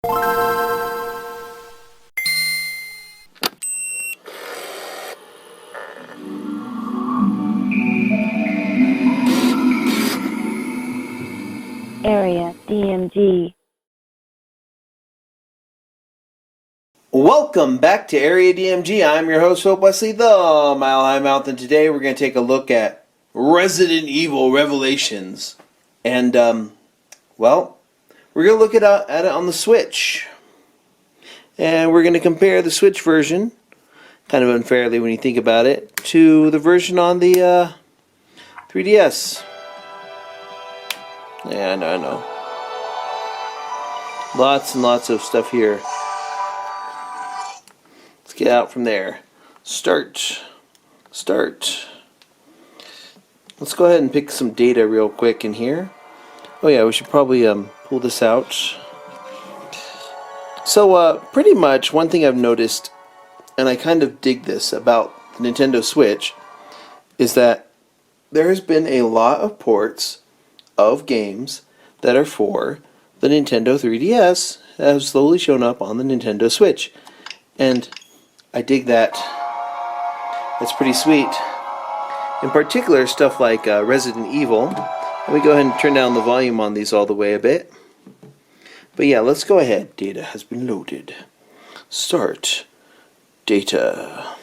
Area DMG. Welcome back to Area DMG. I'm your host, Hope Wesley, the Mile High Mouth, and today we're going to take a look at Resident Evil Revelations. And, we're going to look at it on the Switch. And we're going to compare the Switch version, kind of unfairly when you think about it, to the version on the 3DS. Yeah, I know. Lots and lots of stuff here. Let's get out from there. Start. Let's go ahead and pick some data real quick in here. Oh yeah, we should probably pull this out. So pretty much one thing I've noticed, and I kind of dig this about the Nintendo Switch, is that there has been a lot of ports of games that are for the Nintendo 3DS that have slowly shown up on the Nintendo Switch. And I dig that. That's pretty sweet. In particular, stuff like Resident Evil. Let me go ahead and turn down the volume on these all the way a bit. But yeah, let's go ahead. Data has been loaded. Start. Data.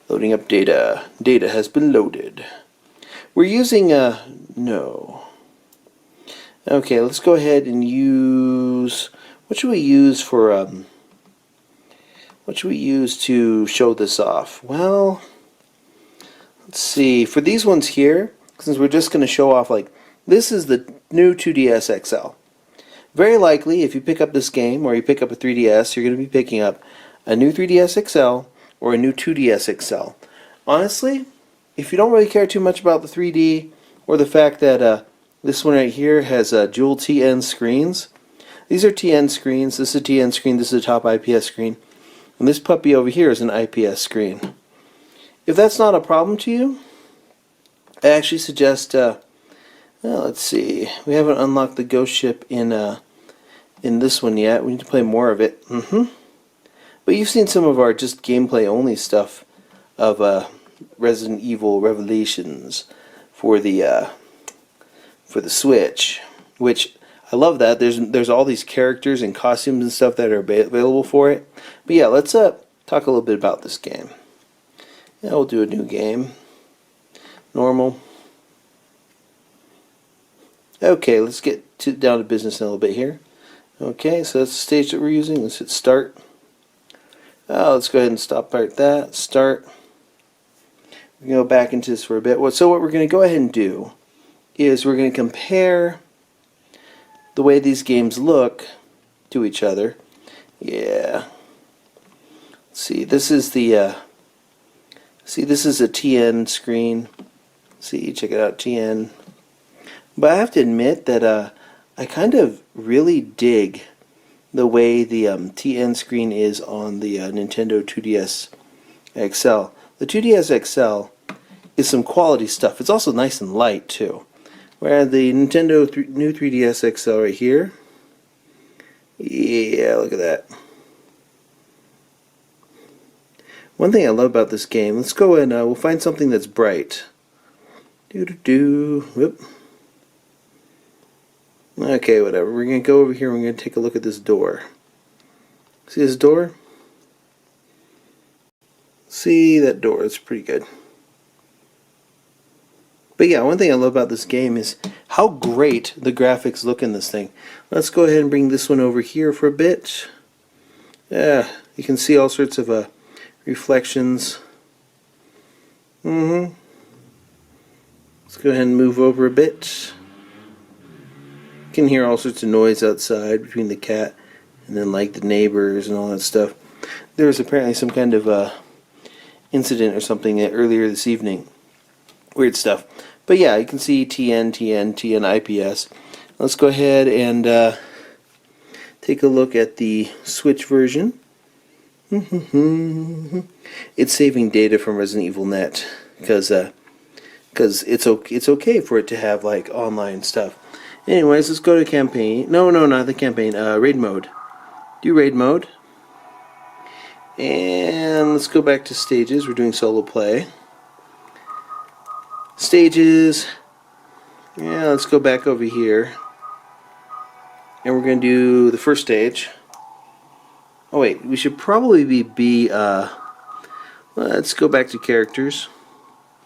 Loading up data. Data has been loaded. We're using no. Okay, let's go ahead and use, what should we use for what should we use to show this off? Well, let's see. For these ones here, since we're just going to show off, like, this is the new 2DS XL. Very likely, if you pick up this game or you pick up a 3DS, you're going to be picking up a new 3DS XL or a new 2DS XL. Honestly, if you don't really care too much about the 3D or the fact that this one right here has dual TN screens, these are TN screens. This is a TN screen. This is a top IPS screen. And this puppy over here is an IPS screen. If that's not a problem to you, I actually suggest, well, let's see. We haven't unlocked the ghost ship in this one yet. We need to play more of it. But you've seen some of our just gameplay only stuff of Resident Evil Revelations for the Switch, which I love that. There's all these characters and costumes and stuff that are available for it. But yeah, let's talk a little bit about this game. Yeah, we'll do a new game. Normal. Okay, let's get down to business in a little bit here. Okay, so that's the stage that we're using. Let's hit start. Let's go ahead and stop right that. Start. We're going to go back into this for a bit. So what we're going to go ahead and do is we're going to compare the way these games look to each other. Yeah. Let's see, this is the this is a TN screen. See, check it out, TN. But I have to admit that I kind of really dig the way the TN screen is on the Nintendo 2DS XL. The 2DS XL is some quality stuff. It's also nice and light too. Whereas the Nintendo new 3DS XL right here, yeah, look at that. One thing I love about this game, let's go and we'll find something that's bright. Whoop. Okay, whatever. We're going to go over here and we're going to take a look at this door. See this door? See that door? It's pretty good. But yeah, one thing I love about this game is how great the graphics look in this thing. Let's go ahead and bring this one over here for a bit. Yeah, you can see all sorts of reflections. Let's go ahead and move over a bit. You can hear all sorts of noise outside between the cat and then like the neighbors and all that stuff. There was apparently some kind of incident or something earlier this evening. Weird stuff. But yeah, you can see TN, IPS. Let's go ahead and take a look at the Switch version. It's saving data from Resident Evil Net because it's okay for it to have like online stuff. Anyways, let's go to campaign. No, not the campaign. Raid mode. do raid mode. And let's go back to stages. We're doing solo play. Stages. Yeah, let's go back over here. And we're going to do the first stage. Oh wait, we should probably be let's go back to characters.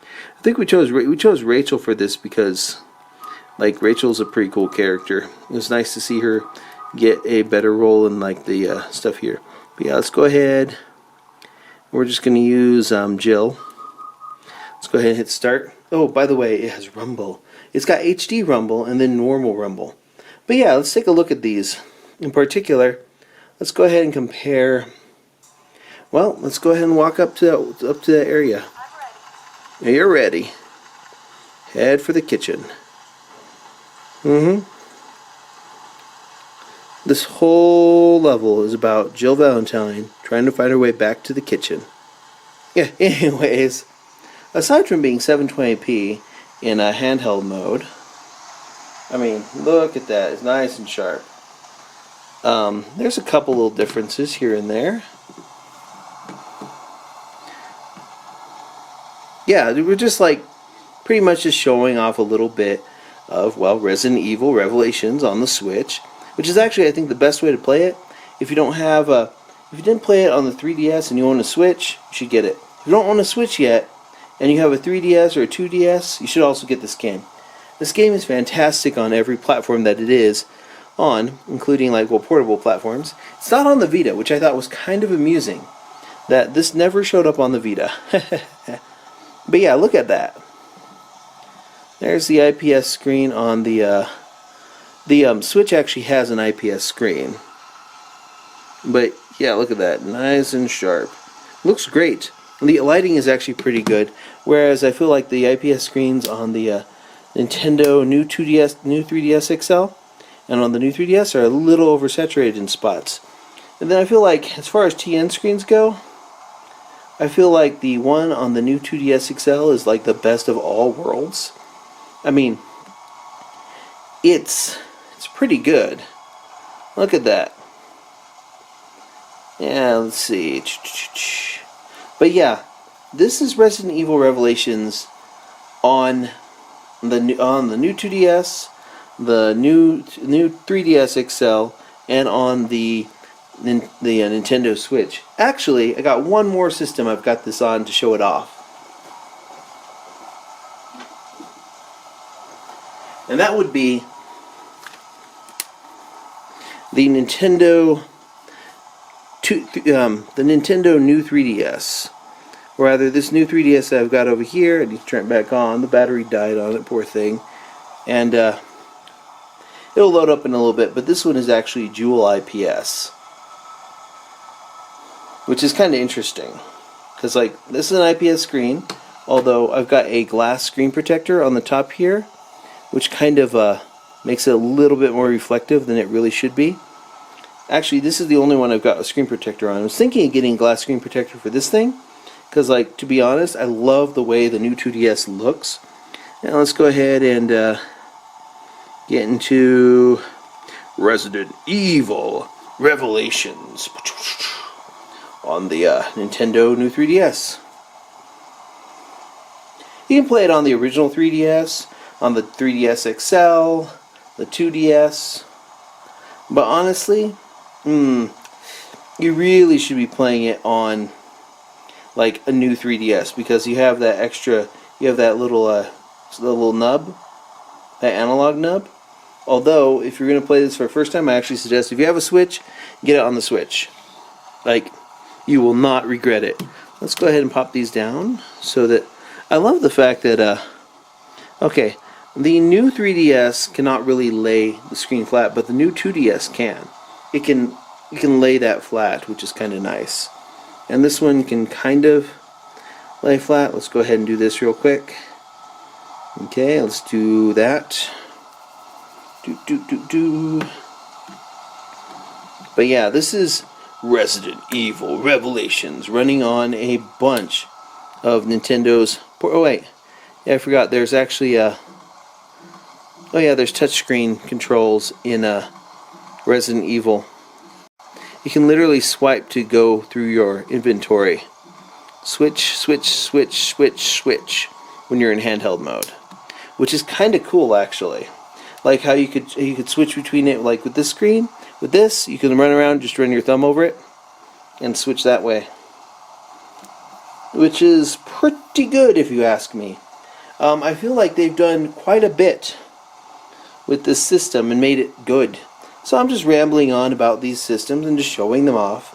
I think we chose Rachel for this because, like, Rachel's a pretty cool character. It was nice to see her get a better role in, like, the stuff here. But yeah, let's go ahead. We're just going to use Jill. Let's go ahead and hit start. Oh, by the way, it has Rumble. It's got HD Rumble and then normal Rumble. But yeah, let's take a look at these. In particular, let's go ahead and compare. Well, let's go ahead and walk up to that area. Now you're ready. Head for the kitchen. This whole level is about Jill Valentine trying to find her way back to the kitchen. Yeah, anyways, aside from being 720p in a handheld mode, I mean, look at that. It's nice and sharp. There's a couple little differences here and there. Yeah, we're just like pretty much just showing off a little bit of, well, Resident Evil Revelations on the Switch, which is actually, I think, the best way to play it. If you don't have if you didn't play it on the 3DS and you own a Switch, you should get it. If you don't own a Switch yet and you have a 3DS or a 2DS, you should also get this game. This game is fantastic on every platform that it is on, including, like, well, portable platforms. It's not on the Vita, which I thought was kind of amusing, that this never showed up on the Vita. But yeah, look at that. There's the IPS screen on the Switch. Actually has an IPS screen. But yeah, look at that, nice and sharp. Looks great. And the lighting is actually pretty good. Whereas I feel like the IPS screens on the Nintendo new 3DS XL and on the new 3DS are a little oversaturated in spots. And then I feel like, as far as TN screens go, I feel like the one on the new 2DS XL is like the best of all worlds. I mean, it's pretty good. Look at that. Yeah, let's see. But yeah, this is Resident Evil Revelations on the new 2DS, the new 3DS XL, and on the Nintendo Switch. Actually, I got one more system I've got this on to show it off. And that would be the Nintendo new 3DS. Or rather, this new 3DS that I've got over here. I need to turn it back on. The battery died on it, poor thing. And it'll load up in a little bit, but this one is actually dual IPS. Which is kind of interesting. Because, like, this is an IPS screen, although I've got a glass screen protector on the top here, which kind of makes it a little bit more reflective than it really should be. Actually, this is the only one I've got a screen protector on. I was thinking of getting a glass screen protector for this thing, because, like, to be honest, I love the way the new 2DS looks. Now let's go ahead and get into Resident Evil Revelations on the Nintendo new 3DS. You can play it on the original 3DS, on the 3DS XL, the 2DS, but honestly, you really should be playing it on, like, a new 3DS, because you have that extra, you have that little nub, that analog nub. Although, if you're going to play this for the first time, I actually suggest if you have a Switch, get it on the Switch. Like, you will not regret it. Let's go ahead and pop these down so that, I love the fact that, okay, the new 3DS cannot really lay the screen flat, but the new 2DS can. You can lay that flat, which is kind of nice. And this one can kind of lay flat. Let's go ahead and do this real quick. Okay, let's do that. But yeah, this is Resident Evil Revelations running on a bunch of Nintendo's. Oh wait, yeah, I forgot. There's actually there's touchscreen controls in Resident Evil. You can literally swipe to go through your inventory. Switch, switch, switch, switch, switch when you're in handheld mode, which is kind of cool actually. Like how you could switch between it, like with this screen. With this, you can run around, just run your thumb over it, and switch that way, which is pretty good if you ask me. I feel like they've done quite a bit with this system and made it good. So I'm just rambling on about these systems and just showing them off.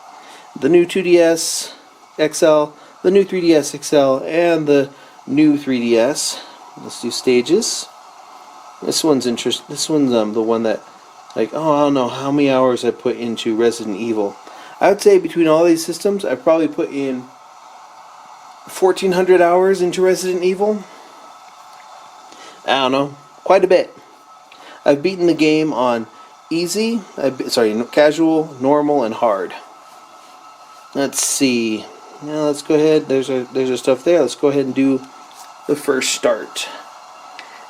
The new 2DS XL, the new 3DS XL, and the new 3DS. Let's do stages. This one's interesting. This one's the one that, like, oh, I don't know how many hours I put into Resident Evil. I would say between all these systems, I probably put in 1,400 hours into Resident Evil. I don't know, quite a bit. I've beaten the game on easy, casual, normal, and hard. Let's see. Now let's go ahead. There's our stuff there. Let's go ahead and do the first start,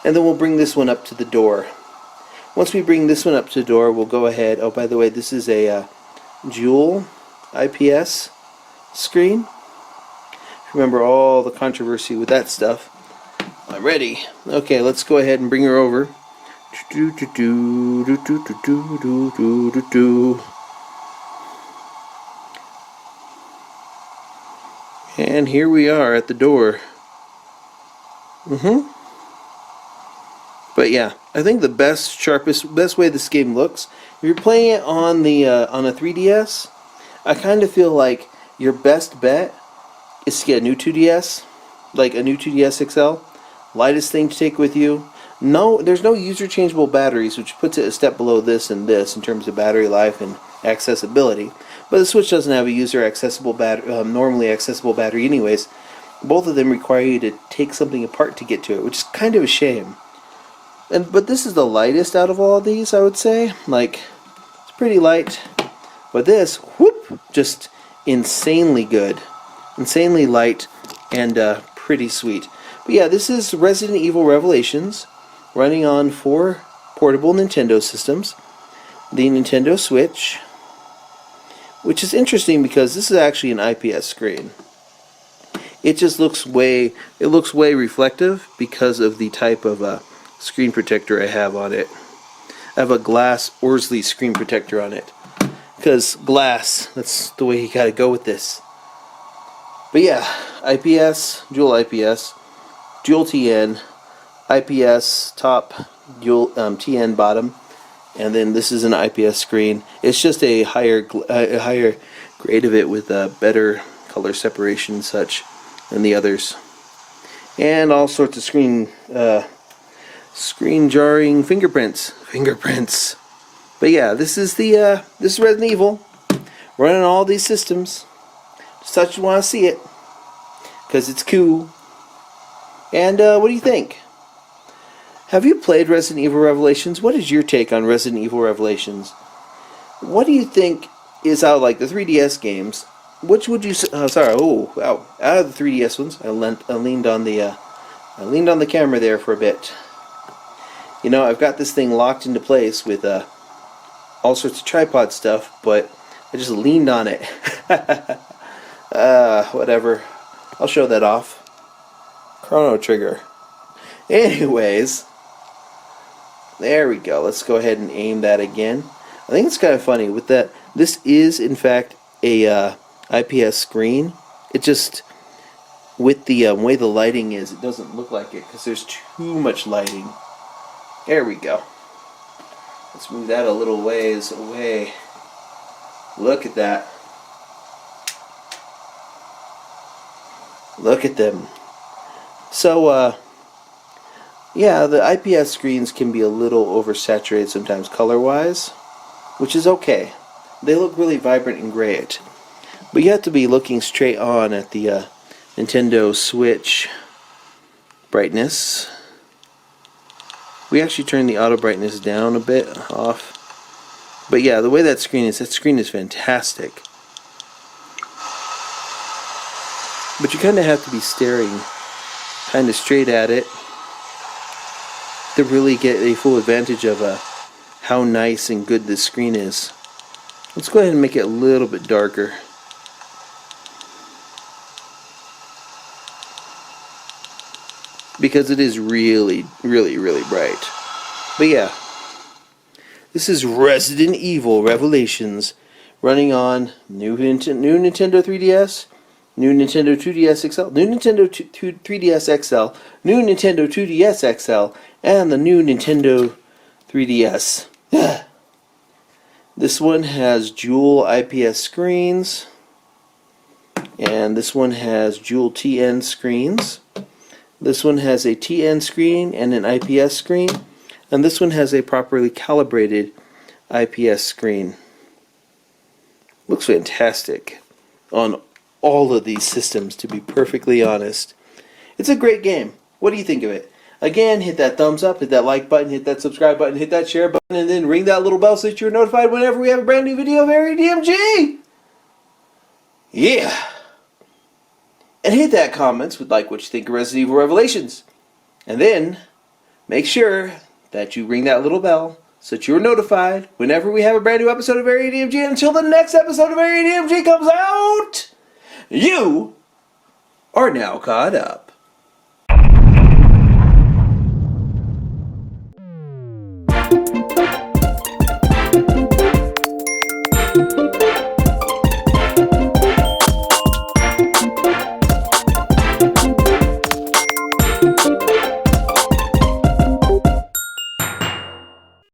and then we'll bring this one up to the door. Once we bring this one up to the door, we'll go ahead. Oh, by the way, this is a dual IPS screen. Remember all the controversy with that stuff. I'm ready. Okay, let's go ahead and bring her over. And here we are at the door. But yeah, I think the best way this game looks, if you're playing it on the on a 3DS, I kind of feel like your best bet is to get a new 2DS, like a new 2DS XL. Lightest thing to take with you. No, there's no user changeable batteries, which puts it a step below this and this in terms of battery life and accessibility. But the Switch doesn't have a user accessible normally accessible battery anyways. Both of them require you to take something apart to get to it, which is kind of a shame. But this is the lightest out of all of these, I would say. Like, it's pretty light. But this, whoop, just insanely good. Insanely light and pretty sweet. But yeah, this is Resident Evil Revelations, running on 4 portable Nintendo systems. The Nintendo Switch, which is interesting because this is actually an IPS screen. It just looks way reflective because of the type of screen protector I have on it. I have a glass Orsley screen protector on it. Because glass, that's the way you gotta go with this. But yeah, IPS, dual IPS, dual TN, IPS top, dual TN bottom, and then this is an IPS screen. It's just a higher grade of it with better color separation and such than the others, and all sorts of screen jarring fingerprints. But yeah, this is Resident Evil running all these systems. Just thought you want to see it because it's cool. And what do you think? Have you played Resident Evil Revelations? What is your take on Resident Evil Revelations? What do you think is out of like the 3DS games? Which would you? Out of the 3DS ones, I leaned on the camera there for a bit. You know, I've got this thing locked into place with all sorts of tripod stuff, but I just leaned on it. Whatever. I'll show that off. Chrono Trigger. Anyways, there we go. Let's go ahead and aim that again. I think it's kind of funny with that. This is in fact a IPS screen. It just, with the way the lighting is, it doesn't look like it because there's too much lighting. There we go. Let's move that a little ways away. Look at that. Look at them. So, yeah, the IPS screens can be a little oversaturated sometimes color-wise, which is okay. They look really vibrant and great. But you have to be looking straight on at the Nintendo Switch brightness. We actually turned the auto brightness down a bit, off. But yeah, the way that screen is fantastic. But you kind of have to be staring kind of straight at it to really get a full advantage of how nice and good this screen is. Let's go ahead and make it a little bit darker. Because it is really, really, really bright. But yeah, this is Resident Evil Revelations running on new Nintendo 3DS, new Nintendo 2DS XL, new Nintendo 3DS XL, new Nintendo 2DS XL, and the new Nintendo 3DS. This one has dual IPS screens, and this one has dual TN screens. This one has a TN screen and an IPS screen, and this one has a properly calibrated IPS screen. Looks fantastic on all of these systems, to be perfectly honest. It's a great game. What do you think of it? Again, hit that thumbs up, hit that like button, hit that subscribe button, hit that share button, and then ring that little bell so that you're notified whenever we have a brand new video of Area DMG. Yeah. And hit that comments with like what you think of Resident Evil Revelations. And then make sure that you ring that little bell so that you're notified whenever we have a brand new episode of Area DMG. And until the next episode of Area DMG comes out, you are now caught up.